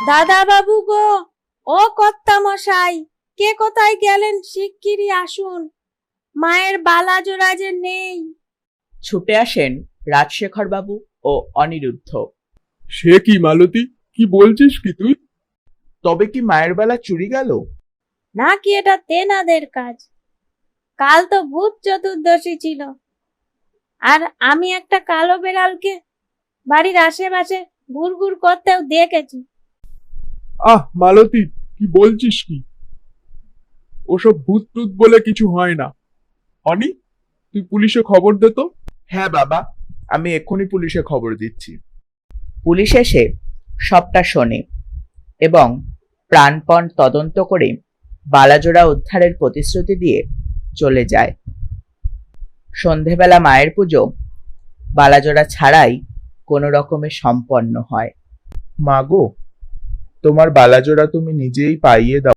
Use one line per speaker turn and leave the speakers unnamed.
দাদা বাবু গো, ও কর্তা মশাই, কে কোথায় গেলেন? শিগগিরই আসুন, মায়ের বালা জোড়া যে নেই।
ছুটে আসেন রাজশেখর বাবু ও অনিরুদ্ধ।
সে কি মালতী, কি বলছিস কি তুই?
তবে কি মায়ের বেলা চুরি গেল?
নাকি এটা তেনাদের কাজ? কাল তো ভূত চতুর্দশী ছিল, আর আমি একটা কালো বেড়ালকে বাড়ির আশেপাশে ঘুরঘুর করতেও দেখেছি।
আহ মালতী, কি বলছিস কি? ওসব ভূত টুত বলে কিছু হয় না। অনি, তুই পুলিশে খবর দে তো।
হ্যাঁ বাবা, আমি এক্ষুনি পুলিশে খবর দিচ্ছি।
পুলিশ এসে সবটা শোনে এবং প্রাণপণ তদন্ত করে বালাজোড়া উদ্ধারের প্রতিশ্রুতি দিয়ে চলে যায়। সন্ধেবেলা মায়ের পুজো বালাজোড়া ছাড়াই কোনো রকমে সম্পন্ন হয়।
মাগো, তোমার বালাজোড়া তুমি নিজেই পাইয়ে দাও।